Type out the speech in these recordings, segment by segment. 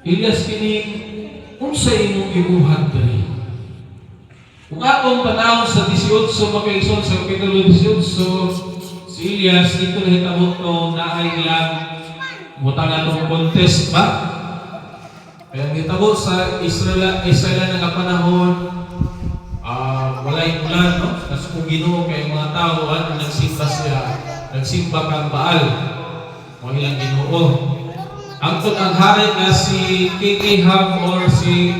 Ilyas kining unsay imong gibuhat diri. Kung atong panahon sa 18 makaison sa kapitulo 18, si Ilyas dito nahitabo to naay ilang butang atong contest ba? Kaya nahitabo sa Israel nga panahon, walay ulan, no? Kasi kung Ginoo kay mga tao nagsimba siya, nagsimba kang Baal, o ilang Ginoo. Angkod ang hari na si King Ahab or si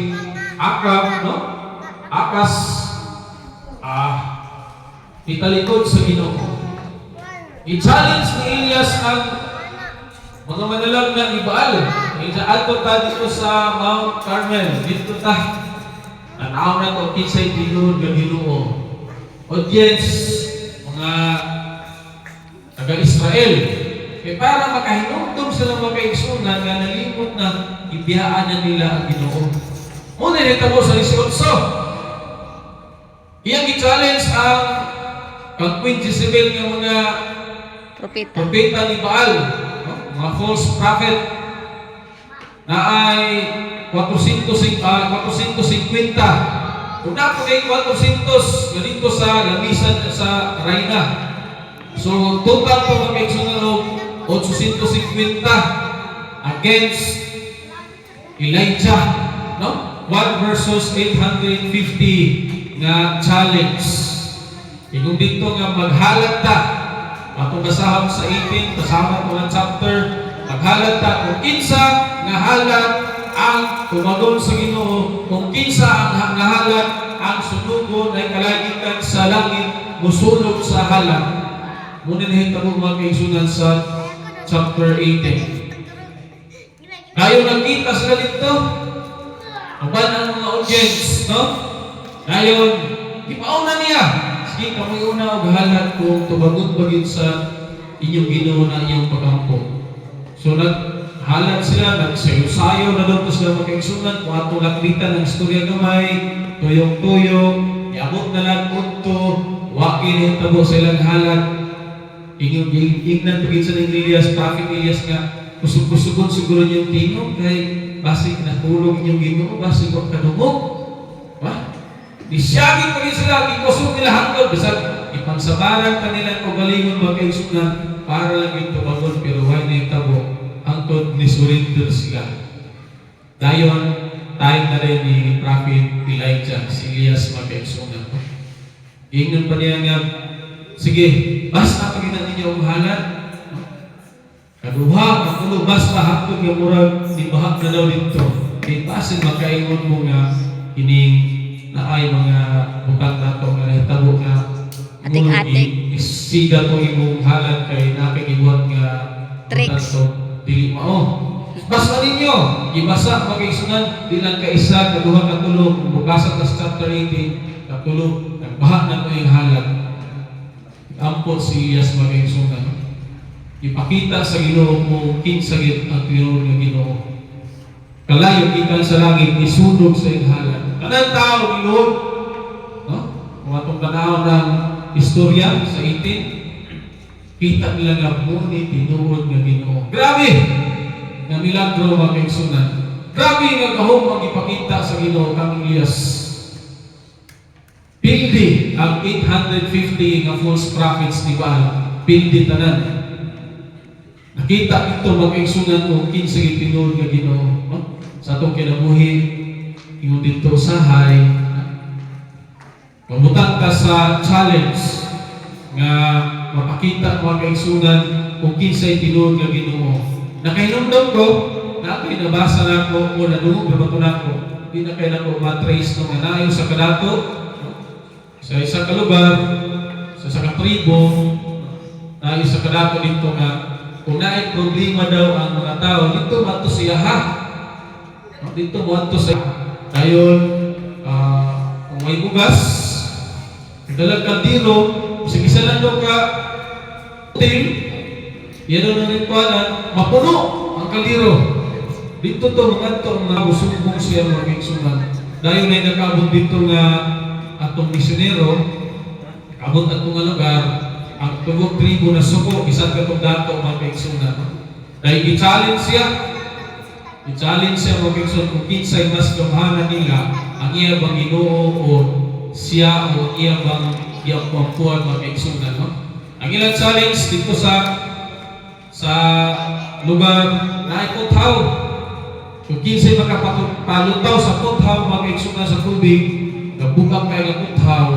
Akab, no? Akas, italikod sa Ginoo. I-challenge ni Ilyas ang mga manalag na Baal. Ato ta dito sa Mount Carmel, dito ta. Tanaw na ito, kinsay tinod ng Ginoo. Audience, mga taga-Israel. Kaya para makahinumdum sila makaigsunan nga nalimot na ibiyaan na nila ang Ginoo. Muna nitabo sa 18. Iyang i-challenge ang Queen Jezebel ng mga propeta ni Baal, no? Mga false prophet na ay 450. Kung napo kay 400 ganito sa lamisan sa Raina. So total po magkaigsunan 850 against Elijah, no? 1 versus 850 na challenge. Kung dito nga maghalat ta, atong basahon sa 18, kasama ko ng chapter, maghalat ta kung kinsa nga halat ang tumagon sa Ginoo, kung kinsa ang nahalat ang sunugon ay kalagitan sa langit, musunog sa halat. Muna nahitabo mga kaigsunan sa chapter 18. Ngayon nagkita sila dito, aban ang mga audience, no? Ngayon, di pauna niya. Sige, kamoy una og halat kung tubagon bagid sa inyong Ginoo na inyong pagkampo. So naghalat sila, nagsayo-sayo na doon sila magkaigsunan kung atong nakita ng istorya gamay, tuyong-tuyong, iabot na lang punto, wakin yung tabo sa ilang halat. Ignan pagin sa ng Elias, prophet Elias nga, kusog-kusugon siguro niyong tingog, kay basig natulog inyong Ginoo, basig wag kadumog. Disyagin pa rin sila, ikusog nila hanggang, bisag ipangsabaran kanilang kagalingon magkaigsunan para lang yung tumagon, pero why na yung tabo, hangtod ni surrender sila. Dayon, tayo na rin ni prophet Elijah, si Elias magkaigsunan. Ingnan pa niya nga, sige, basta pagitan ninyo ang halat. Kaduha, kapulo, basta hapon yung murag, ibahag na daw dito. Kaya pasin makaingon mo nga, ining na ay mga bukang nato nga nahitabo nga ating-ating isiga ko imong halat kay nakikibuhat nga tricks dili mao. Basta ninyo, ibasa magkaigsunan, di lang kaisa, kaduha, katulo, bukasan sa chapter 18, katulo, nagbaha na ko yung halat. Ampot si Elias magkaigsunan. Ipakita sa Ginoo mo kinsagit ang tinuro ng Ginoo. Kalayo ikan sa langit, isunog sa iyong halat. Kanang tao, Ginoo, no? Kung atong panahon ng istorya sa 18, kita nila nga muni tinurod ng Ginoo. Grabe! Na milagro magkaigsunan. Grabe nga kahong magipakita sa Ginoo kang Elias. Pildi ang 850 nga false prophets ni Baal. Pildi tanan. Nakita ito magkaigsunan kung kinsa itinurod nga Ginoo, no? Sa atong kinabuhi, ingon dito usahay, pamutang ka sa challenge nga mapakita mga kaigsunan kung kinsa itinurod nga Ginoo. Nakahinumdum ko, na ako'y nabasa na ko o nadungog na bato na ko, hindi na kayo na ko matrace nung nanayo sa kadato, sa isang kalugar, sa isang katribo, na sa kadato dito nga, kung naay problema daw ang mga tao, dito mato siya ha. Dito mato sa ngayon, kung may bugas, dalag kaldiro, isa lang daw ka hotel, yan ang nangitwanan, mapuno ang kaldiro. Dito to, mga ito, ang nabusubong siya magkaigsunan. Dahil may nakabot dito nga atong misyonero, nakabot atong nga lugar, ang tugog tribo na suko, isang katong dato magkaigsunan. Dahil i-challenge siya, I-challenge siya mga kaigsoon kung kinsay mas gamhanan nila ang iya bang Ginoo o siya o iya bang iyang pampuan mga kaigsoon, no? Ang ilang challenge dito sa lugar na ay puthaw. Kung kinsay makapalutaw sa puthaw mga kaigsoon sa tubig, nabukang kayo ng puthaw,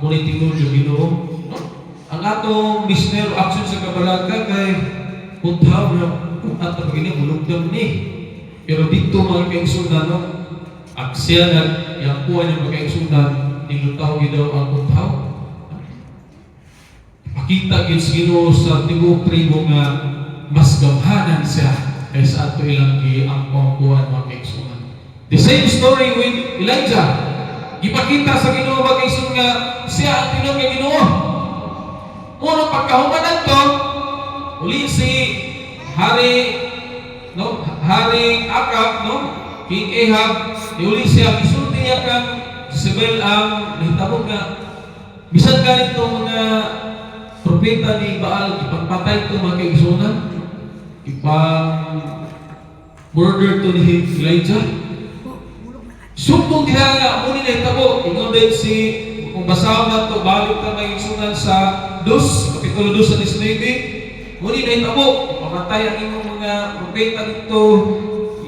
ngunit tinulog yung Ginoo. No? Ang atong missionary action sa kabalaka kay puthaw na kung atong pagini bulugdam ni. Pero dito mga kaigsunan, no? Aksya na yung puwan ng mga kaigsunan, nilutaw daw ang puthaw. Pakita gid sa Ginoo sa tibuok tribo nga mas gamhanan siya kaysa ato ilang ang pampuan mga kaigsunan. The same story with Elijah. Ipakita sa Ginoo mga kaigsunan nga siya ang tinuod nga Ginoo. Unang pagkahumanan to, uli si Hari Akab, no? King Ahab, iuli siya, isulti niya kang Jezebel ang nahitabog nga bisan ganito mga propeta ni Baal, ipagpatay ito mga kaigsunan, ipag-murder to ni Elijah. Sumpong diha nga, muli nahitabo, ingon din si, kung basahan na ito, balik na mga kaigsunan sa Kapitulo 2 sa 19, muli nahitabo, pamatay ang inyong mga propeta dito,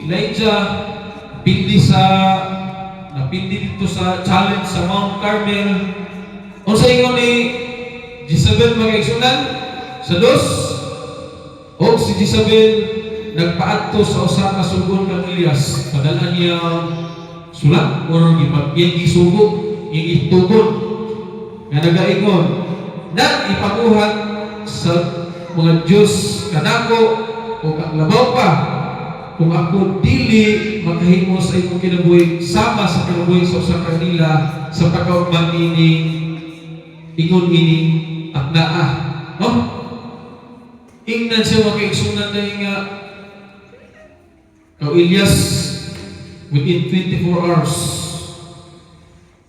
Elijah, napindi dito sa challenge sa Mount Carmel. Kung sa ingon ni Jezebel mga kaigsunan, sa 2, o si Jezebel nagpaadto sa usa ka sugon kang Elias, padala niya sulat or ipagyan isugo, itugon nga nagaingon, na ipaguhat sa mga Diyos kanako o labaw pa kung ako dili makahimo sa imong kinabuhi sama sa kinabuhi sa usa ka nila sa pagkaugman ini ingon ini at naa, no? Ingnan siya mga kaigsunan dahil nga kau Elias within 24 hours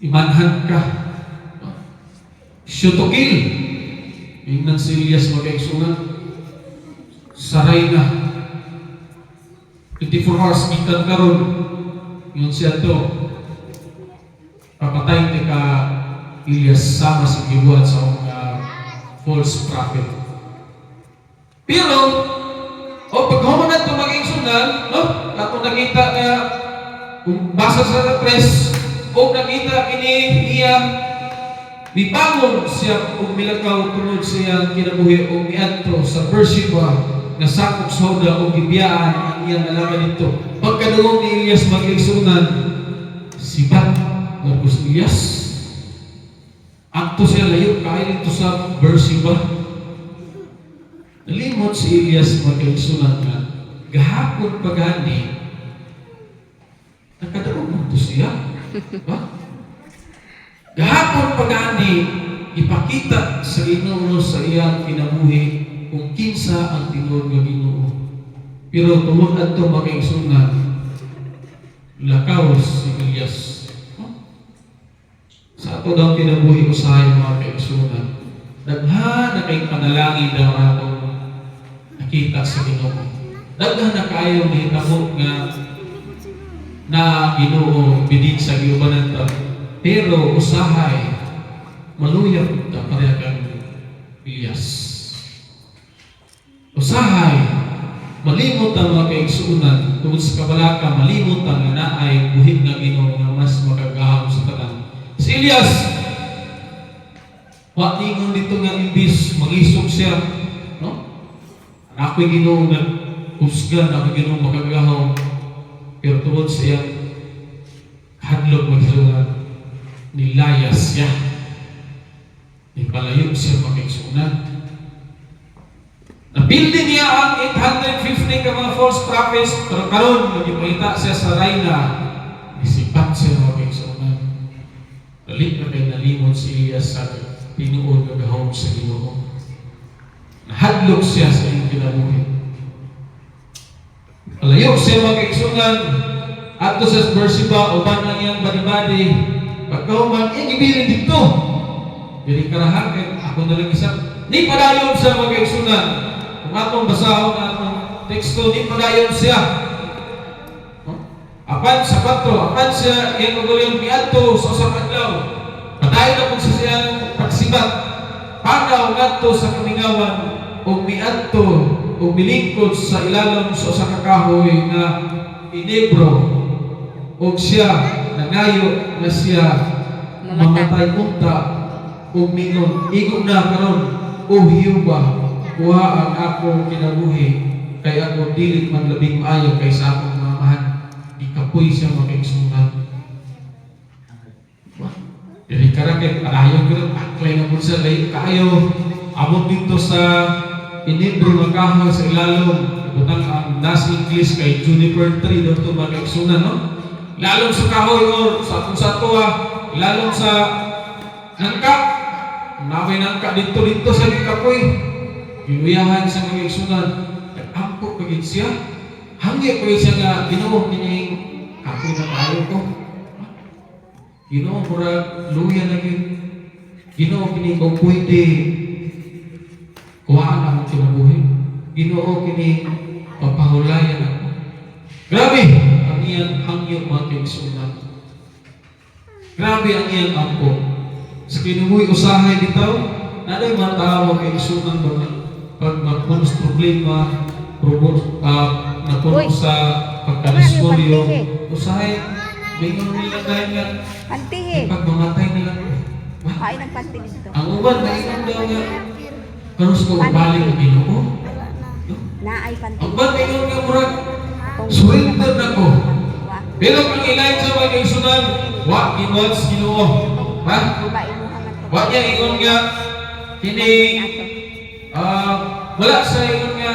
imanhan ka, no? Shoot to kill. Ingnan si Elias mga kaigsunan, saray na 24 hours gikan karon yun siya to papatay ni ka Elias sama sa gibuhat sa mga false prophet. Pero paghuman na ito maging sunan, no? Ako nakita nga kung basa sa press o nakita kini iya bibangon siya kung milakaw tunod siya kinabuhi o miadto sa Beersheba nga sakop soda o gibiyaan ang iyang alaga nito. Pagkadungog ni Elias magigsunan, sibat Marcos Elias. Akto siya layo kain ito sa Beersheba. Nalimot si Elias magigsunan nga, gahapon pagani, nakadungog mo ito siya. Gahapon pagani, ipakita sa Ginoo sa iyang kinabuhi kung kinsa ang tinuod nga Ginoo. Pero tungod adto makaigsunan, lakaw si Elias. Sa ato daw kinabuhi usahay mga kaigsunan, daghan na kay panalangin daw atong nakita sa Ginoo. Daghan na kayo mahitabo nga na Ginoo bidin sa giubanan ta. Pero usahay maluyag ta pareha kang Elias. Usahay, malimot ang mga kaigsuunan tungkol sa kabalaka, malimot ang naay buhit na Ginoo nga mas makagaham sa tanan. Si Elias, watingon dito nga imbis mag-isog siya, no? Ako'y Ginoo nga kusgan, ako'y Ginoo makagaham, pero tungkol siya hadlok mag-isunan, nilayas siya, ipalayo siya mag-isunan. Napildi niya ang 850 ka mga false prophets, pero karon nagipakita siya sa Rayna, isipat siya mga kaigsunan. Balik na kay nalimot si Elias sa tinuod nga gahom sa Ginoo. Nahadlok siya sa iyong kinabuhi. Palayo siya mga kaigsunan, ato sa Beersheba, uban ang iyang badi-badi, pagkahuman, ibilin dito. Jadi karahan, ako nalang isang, ni padayon sa mga kaigsunan. Kung atong basahon atong teksto, di padayon siya. Apan sa 4, apan siya iyang magulong miadto sa usa ka adlaw. Padayon na po sa siyang pagsibat. Panaw ngadto sa kamingawan ug miadto ug milingkod sa ilalom sa usa ka kahoy nga inebro. Ug siya nangayo nga siya mamatay unta ug mingon, igo na karon o Hiyuba, kuha ang ako kinabuhi kay ako dili man labing maayo kaysa akong mamahan. Ikapoy siya makigsunan. Dili karakit alayo ko aklay nga pud sa lay kaayo abot dito sa inibro nga kahoy sa ilalom. Butang ang nas English kay juniper tree daw to makigsunan, no? Ilalom sa kahoy or sa kung sa tuwa, ilalom sa nangka. Naway nangka dito sa kapoy. Giluyahan sa mga igsunan. Nag-ampo pagid siya. Hanggi ko siya nga Ginoo kining kapoy na tayo ko. Ginoo mura luya na gyud. Ginoo kini kung pwede kuhaan ang kinabuhi. Ginoo kini papahulayan ako. Grabe ang iyang hangyo mga kaigsunan. Grabe ang iyang ampo. Sa kinubuhi usahay dito, naday mga tao kay isunan ba pag magpunos problema, napunos sa pagkaliskolyo, usahay, bingon nila dahil nga, Pantihe. pag mamatay nila, Kain ng panti dito. ang uban na ingon daw nga, kanus ko balik ang Ginoo. Naay panti. Ang uban na ingon nga murag, surrender na ko. Pero kung Elijah ba kay sunan, wa ginuot sa Ginoo. Ha? Wa niya ingon nga kini wala sa ingon nga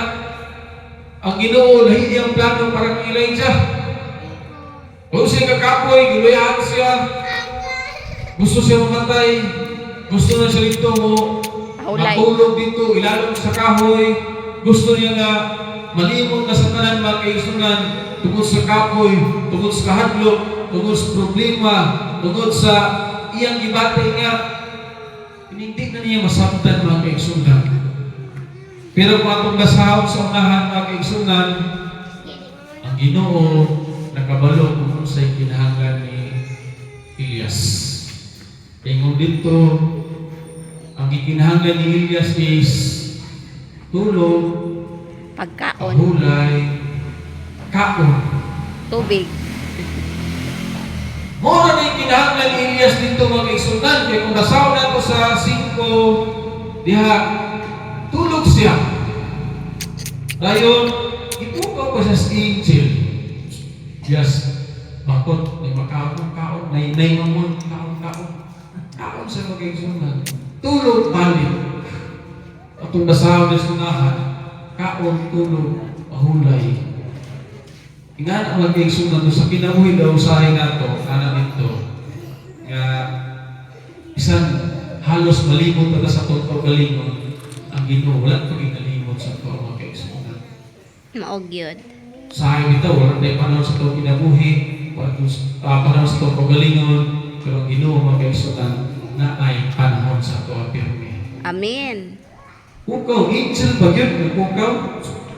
ang Ginoo lahi iyang plano para kay Elijah. Kung siya kakapoy, giluyahan siya. Gusto siya mamatay. Gusto na siya dito mo matulog dito, ilalong sa kahoy. Gusto niya nga malimot na sa tanan mga kaigsunan tungkol sa kapoy, tungkol sa kahadlok, tungkol sa problema, tungkol sa iyang gibatay nga hindi na niya masabtan mga kaigsunan. Pero kung atong basahon sa unahan mga kaigsunan, ang Ginoo nakabalo kung sa'y kinahanglan ni Elias. Tingong dito, ang gikinahanglan ni Elias is tulog, Pagkaon. hulay, kaon. Tubig. Mora na yung kinahanglan ni Elias dito mga kaigsunan. Kaya kung basaw na ito sa 5, diha, tulog siya. Dayon, itukaw pa siya sa angel. Yes, bakot, may makaon, may mamon, kaon sa mga kaigsunan. Tulog, balik. At kung basaw na sunahan, kaon, tulog, mahulay. Ingan ang mga kaigsunan doon sa kinabuhi daw usahay nato, kanan dito, nga isang halos malimot na sa totoo galingon ang Ginoo. Wala pa ginalimot sa totoo mga kaigsunan. Maog yun. Usahay dito, wala tayo panahon sa totoo kinabuhi, panahon sa totoo galingon, pero ang Ginoo mga kaigsunan na ay panahon sa totoo pirmi. Amen. Kukaw, angel ba yun? Kukaw,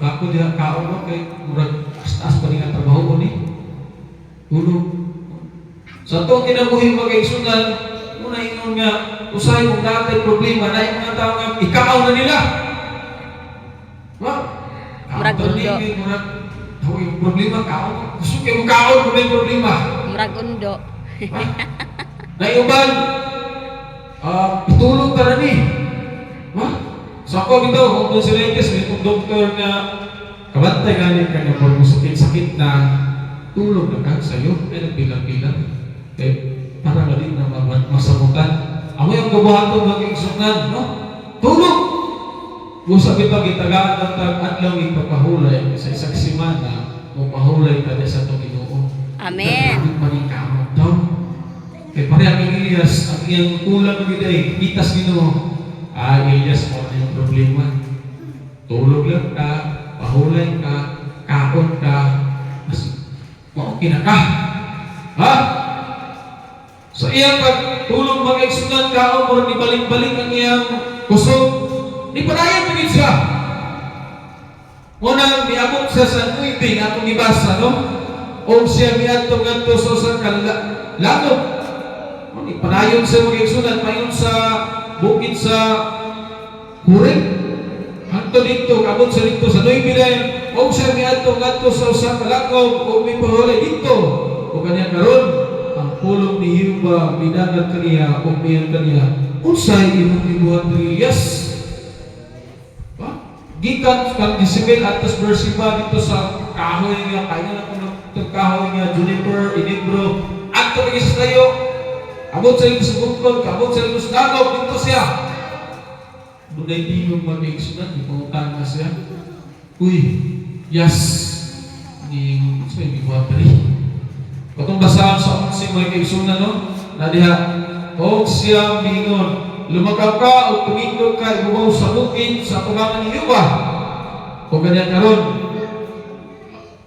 bako diha kaon mo kay murag taas pa nga trabaho ko ni. Tulog. Sa itong kinabuhi mga kaigsunan, muna ingon nga, usahay kung natin problema, na yung mga tao nga, ikaaw na nila. Murag undo. Murag, yung problema, kaon. Gusto kayo kaon kung may problema. Murag undo. Na yung uban, itulog ka na ni. Sa ako dito, kung doon si Reyes, may itong doktor nga, kabantay galing ka nga kung sakit na tulog na ka sa'yo, ay nagbilang-bilang. Eh, para nga din na masamutan. Ako yung gabuhaton mag-iigsunan, no? Tulog! Kung sabi pag itagaan ng tag-adlaw ipapahulay sa isang simana, mapahulay ka din sa itong Ginoo. Amen. Ang manikamot daw. Kaya pare ang Elias, ang iyang kulang ng giday, itas Ginoo. Elias, mo na yung problema. Tulog lang ka, pahulay ka, kaon ka, mas maukina ka. Ha? Sa iyang pagtulog mag-eksunan ka, o ni balik-balik ang iyang kusog, ni padayan pagin siya. Unang niabot siya sa 9 atong ibasa, no? o siya miadto ngadto sa usa ka lanog. Panayon sa mga igsunan, payon sa bukid sa Huring. Hanto dito, kabot sa dito sa Noybilayan, o siya miadto ngadto sa usa ka lanog o may pahulay dito. O kanya karon ang pulong ni Hiuba bidagat kaniya o miyan kaniya. Unsay imong gibuhat diri? Yes. Gikan kang Jezebel atas bersiba dito sa kahoy nga kaya na kung kahoy nga juniper, inibro, at kapagis tayo abot sa iyong subuklod, abot sa iyong danog dito siya. Buday tingog mag-iiksunan, ipungutan na siya. Uy, yes, ni sa iyong ibuhat diri. Katong basahan sa 11 mga kaigsunan, no? Na diha, o siya mingon, lumagaw ka o tumindog ka, ibubaw sa bukid sa tubangan ni Hiuba. O ganyan karon,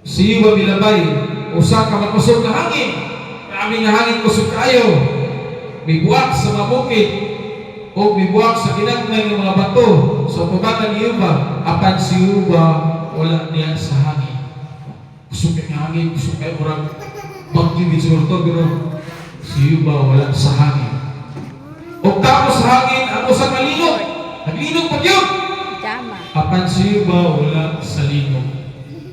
si Hiuba milabay, usa ka makusog na hangin, kami nga hangin kusog kayo, mibuak sa mga bukid, o mibuak sa ginagmay ng mga bato sa tubangan ni Hiuba, apan si Hiuba wala niya sa hangin. Kusog ka hangin, kusog kayo, orang pagkibig siguro to, pero si Hiuba wala sa hangin. O tapos hangin ang usang nalinog. Naglinog pa yun. Tama. Apan si Hiuba wala sa linog.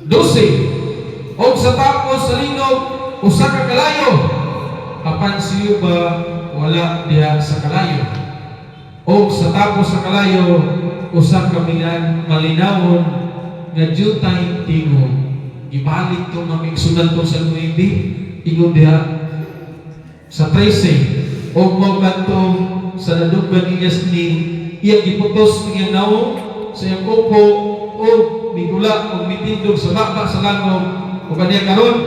12. O sa tapos sa linog, usa ka kalayo. Apan si Hiuba wala diha sa kalayo. O sa tapos sa kalayo, usa ka malinawon nga jutay tingog. Ibalik itong mga igsunan to sa Nuevi. Ingon diha sa 13. O magkantong sa nadugban niya ni iyang giputos niya naong sa iyang kupo o migula o mitindog sa baba sa langog o kaniya karon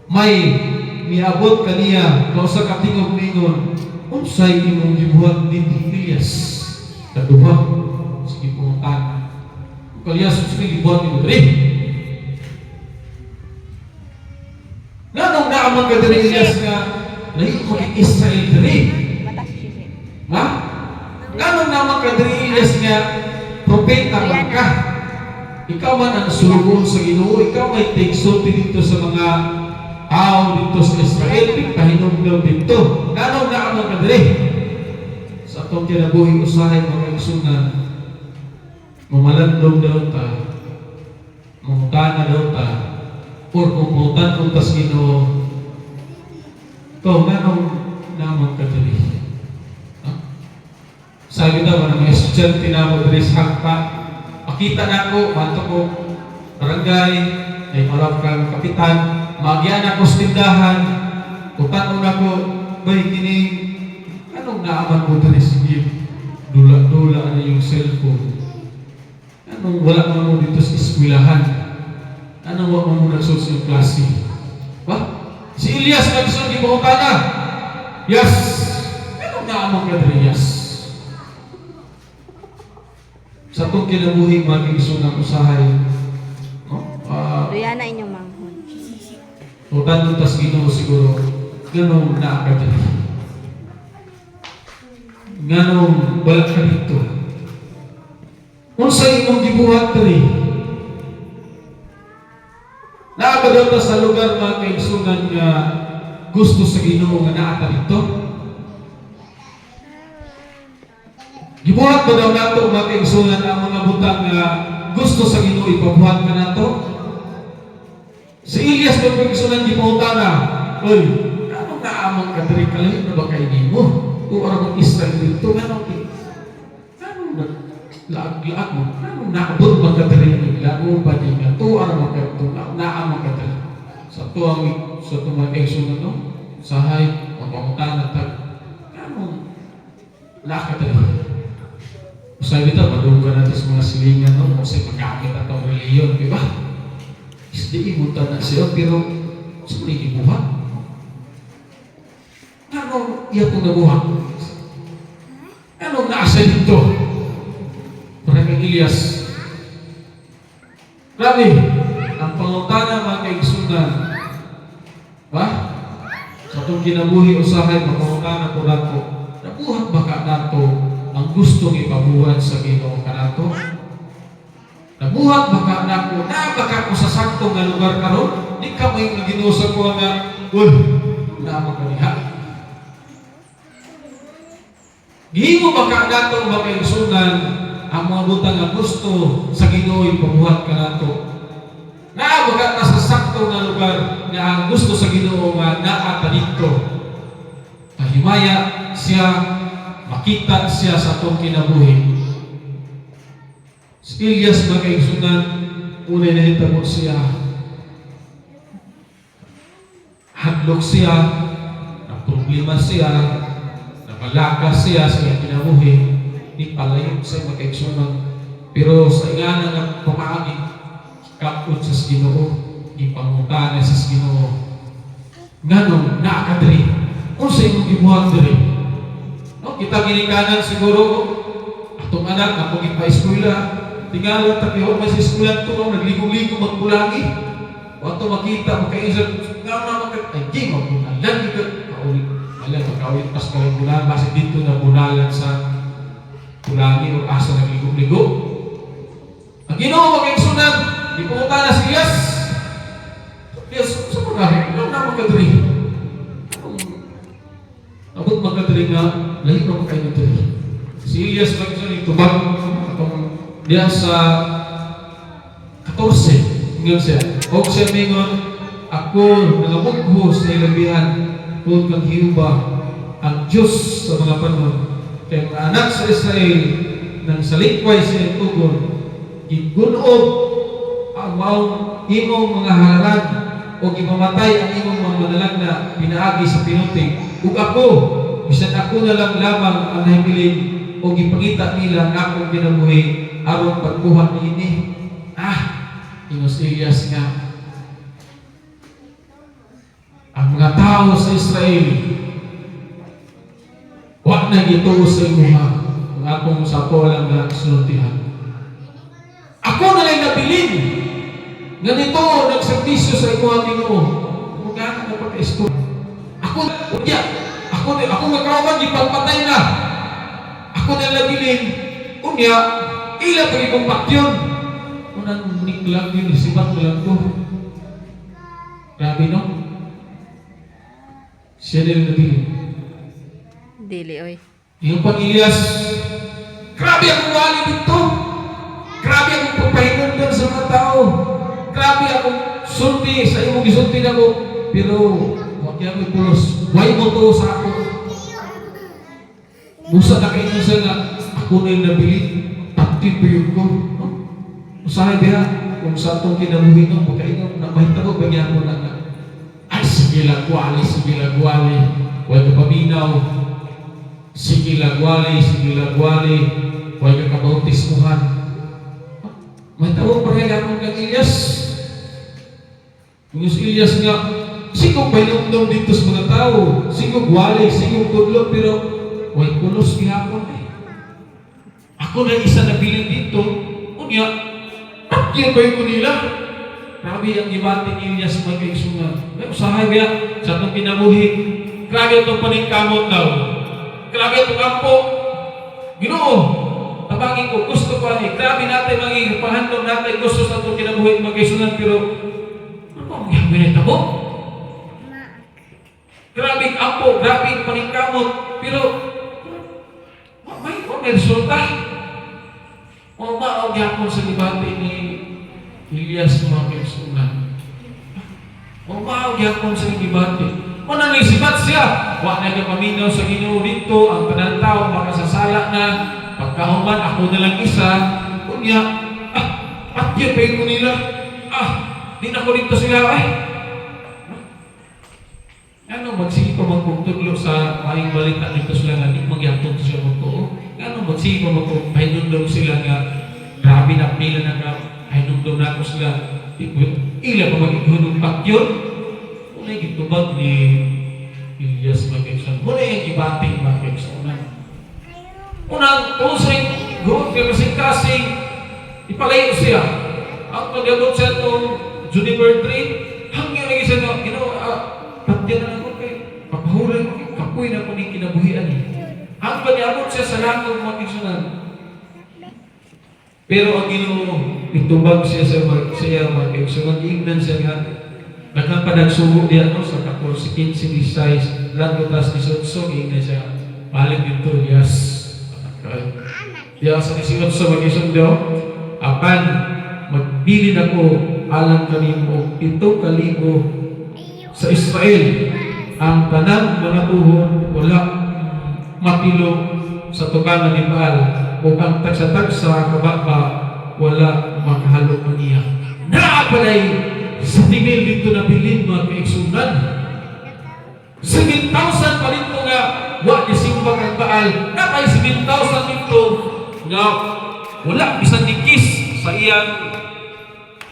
may miabot kaniya kausa ka tingog ningon unsay imong gibuhat ni Elias kaduha sige pumuntan Elias unsay gibuhat ni diri nganong naamang ka diri Elias nga lahi ko ni Israel diri. Ha? Ganong naman ka diri Elias nga propeta man ka. Ikaw man ang sulugon sa Ginoo, ikaw may tigsulti dito sa mga tao dito sa Israel, pagpahinugdaw dito. Ganong naman ka diri. Sa atong kinabuhi usahay mga igsunan, mamalandong daw ta, mamutana daw ta, or kumutan kung tas Ginoo. Ito, ganong naman ka diri. Sabi daw, mga estudyante na mo diri sa hagpa, makita na ako, manto ko, barangay, ay marap kang kapitan, magyan ako sa tindahan, utan na ko, bay, kini, anong naaman mo diri sige, dula-dula na yung cellphone. Anong wala mo dito sa eskwelahan? Anong wala mo nagsuot sa klase? Ba? Si Elias nagsuot, di mo na. Yes! Anong naaman ka diri, yes? Sa itong kinabuhi, mag-iso ng usahay, no? Rihanna inyong manghon. O tanong tas Ginoo siguro, ganong naakad dito. Ganong wala ka dito. Kung sa imong gibuhat diri, naakad daw sa lugar mga kaigsunan nga gusto sa Ginoo nga naata dito. Gibuhat ba daw nato mga kaigsunan ang mga butang nga gusto sa Ginoo ipabuhat ka nato? Si Elias ng kaigsunan gibuhat na, oy, anong naamang ka diri kalahin na ba kay nimo? Kung arang Israel dito, anong laag-laag mo? Anong naabot ba ka diri? Lago ba di nga? To arang ka dito, naamang ka diri. Sa tuwang sa mga kaigsunan no? Sahay, mapamutan na tag, anong laag ka diri? Sabi ito, madunggan natin sa mga silingan, no? Kasi magamit at ang reliyon, di ba? Isdi, imunta na siya, pero sa mga ibuhat. Anong iya itong nabuhat? Anong nasa dito? Parang Elias. Grabe, ang pangutana mga kaigsunan, ba? Sa itong kinabuhi usahay, mapangutana ko nato, nabuhat ba ka nato ang gustong ipabuhat sa Ginoo kanato? Nabuhat baka nako, na baka ko sa saktong nga lugar karon? Di na mo yung ginusa ko nga, uy, naman ka niya. Gihimo ba ka nato makaigsunan ang mga butang nga gusto sa Ginoo ipabuhat ka nato? Naa ba ka sa sakto nga lugar nga ang gusto sa Ginoo nga naa ka dito? Mahimaya siya, makita siya sa atong kinabuhi. Si Elias makaigsunan, unay nahitabo siya. Hadlok siya, problema siya, napalakas siya sa iyang kinabuhi, di palayo siya makaigsunan. Pero sa ingana nga pamaagi, kapot sa Ginoo, ipangutana sa Ginoo. Nganong naakadri, kung sa imong gibuhat diri. No, kita ginikanan siguro, atong anak, atong ipa-eskwela, tingala tapiho may sa eskwela to, nagligo-ligo magpulangi. O ato makita, makaisip, nga naman ay di magbunalan, ito, kaulit, alam, magkaulit pas ka rin bulan, kasi dito na bunalan sa pulangi o asa nagligo-ligo. Ang Ginoo magigsunan, di pumunta na si Elias. Elias, sa mga ano na magkadri? Abot magkadri nga, lahi na magkain ito. Si Elias magigsunan, itubag, diya sa 14, ngayon siya. O siya mingon, ako nangabugho sa ilabihan kung kang Hiuba, ang Diyos sa mga panahon. Kaya mga anak sa Israel, nang salikway siya tugon, gigunob ang maong imong mga halalan o gimamatay ang imong mga manalag na pinaagi sa pinuting. Ug ako, bisan ako na lang lamang ang nahipiling o gipangita nila nga akong kinabuhi aron pagbuhat niini. Inos Elias nga, ang mga tao sa Israel, wag na gituo sa imuha, ang akong sapo lang na sinultihan. Ako na lang nabilin, nga nito, nagservisyo sa imuha Ginoo. Magkana na pagka-isko. Ako nagkawaman, ipagpatay na. Ako na nabilin, unya, ilang pag ibang patyon. Unang niklang yun, isipan ko lang to. Grabe no? Siya nila nabilin. Dili, oy. Yung pang Elias, grabe akong wali dito. Grabe akong pagpahinundan sa mga tao. Grabe akong sulti sa imong gisulti na ko. Pero, huwag yan may pulos. Why mo to sa ako? Musa na kayo siya nga, ako na yung nabili. Active pa yun ko. No? Usahay diha, kung sa itong kinabuhi no, magkainom na mahitabo, bagyan mo na nga. Ay, sige lagwali. Huwag ka paminaw. Sige lagwali. Huwag ka kabautismuhan. Mahitabo pa rin akong kang Elias. Yung si Elias nga, sigong painumdum dito sa mga tao. Sigong wali, sigong tudlo, pero huwag pulos gihapon eh. Ako na isa na bilang dito, unya, yan ba yung nila? Grabe ang gibati ni Elias magkaigsunan. May usahay ba sa itong kinabuhi? Grabe itong paningkamot daw. Grabe itong ampo. Ginoo, tabangin ko, gusto ko ani. Grabe natin maging pahandog natin gusto sa itong kinabuhi magkaigsunan, pero ano ba ang binitabo? Grabe ang ampo, grabe ang paningkamot, pero may resulta. O maog yapon sa debate ni Elias mga kaigsunan. O maog yapon sa debate. Manang isipat siya. Wa na paminaw sa Ginoo dito. Ang tanang tao makasasala na. Pagkahuman ako na lang isa. Kunya, patya pa ko nila. Di na ko dito sila Ano magsige pa magpugtudlo sa maing balita dito sila nga di magyatong siya magtuo. Ano magsige pa magpahindundom sila nga grabe na pila na nga pahindundom na ko sila. Ila pa magigulong pakyon. Una'y gitubag ni Elias magkaigsunan. Una'y yung ibating magkaigsunan. Unang kusay good kasing ipalayo siya. Ang pag-abot siya itong Juniper 3 hanggang lagi siya na patyan na ako kay papahulan ko kapoy na ko ni kinabuhian ang pag-abot siya sa lakong magkaigsunan. Pero ang Ginoo itubag siya sa magkaigsunan. Iignan siya nga Daghang pa nagsugo diyan no sa 14, 15, 16, lago tas 18 ingay siya balik dito yes. Diya sa 18 mag-isundo apan magbilin ako alang kanimo 7,000 sa Israel ang tanang mga tuhod wala mapilo sa tubangan ni Baal o ang tagsa-tagsa kababa wala makahalo niya. Naapalay sa tingil dito na bilin mga kaigsunan. 7,000 pa rin po nga wa ni simba kang Baal. Nakay 7,000 dito nga wala bisan nikis sa iyang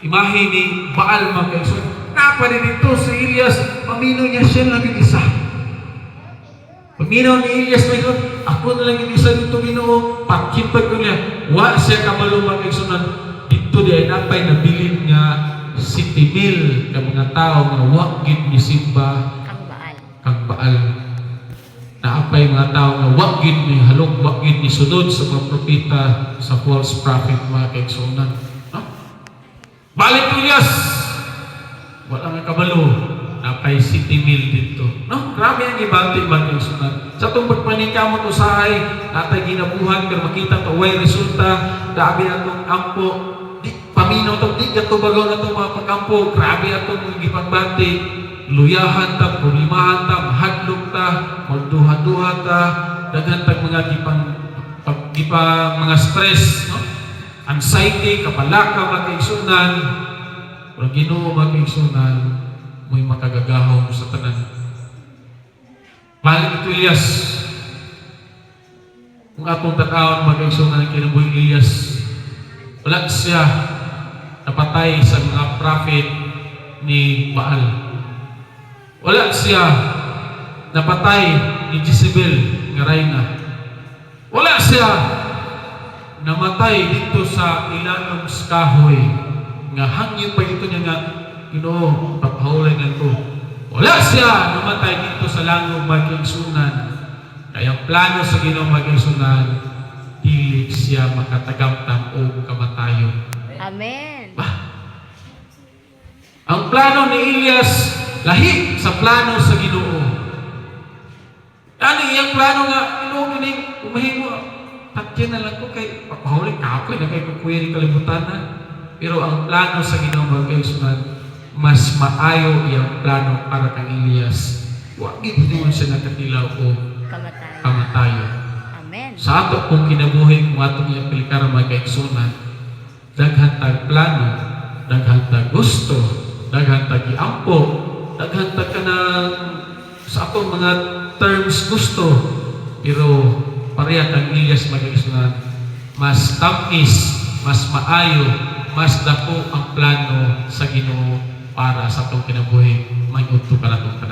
imahe ni Baal mga kaigsunan. Naapalay dito si Elias pamino niya siya lang yung isa. Pagminaw ni Elias na ito, ako na lang yung isa dito Ginoo, pakipag ko niya, wa siya kamalumang kaigsunan, dito di ay napay nabilin nga 70,000 ka mga tao nga wa gid ni simba kang Baal. Naapay mga tao nga wa gid ni halok, wa gid ni sunod sa mga propeta sa false prophet mga kaigsunan. No? Balik ni Elias, wala nga kabalo. Napay 70,000 dito. No? Grabe ang ibang sunod. Sa itong pagpanikamo to sa ay, natay ginabuhan, pero makita to, way resulta, grabe atong ampo, di, paminaw to, di gato bagaw na to mga pagkampo, grabe atong gipagbati, luyahan ta, problemahan ta, mahadlok ta, magduha-duha ta, daghan tag mga mga stress, no? Anxiety, kapalaka, magkaigsunan, pero Ginoo magkaigsunan, mo'y makagagahong sa tanan. Balik ito Elias. Kung atong tatawag mag-igsunan ng kinabuhi Elias, wala siya napatay sa mga prophet ni Baal. Wala siya napatay ni Jezebel nga reyna. Wala siya namatay dito sa ilanong kahoy nga hangyo pa ito niya nga Ginoo, papahulay na ito. Wala siya namatay dito sa langong magigsunan. Kaya ang plano sa Ginoo magigsunan, dili siya makatagamtang o kamatayon. Amen. Ang plano ni Elias, lahi sa plano sa Ginoo. Ani, yung plano nga, Ginoo, umahimo, tatyan na lang ko kay papahulay kapoy na kay kukuya ni kalibutan na. Pero ang plano sa Ginoo magigsunan, mas maayo iyang plano para kang Elias. Huwag ito siya nakatilaw o kamatayo. Amen. Sa ato kung kinabuhi kung atong iyang pilikara magkaigsunan, daghan tag plano, daghan tag gusto, daghan tag iampo, daghan tag kanang sa atong mga terms gusto, pero pareha kang Elias magkaigsunan, mas tamis, mas maayo, mas dako ang plano sa Ginoo para sa itong kinabuhi, may utto ka na itong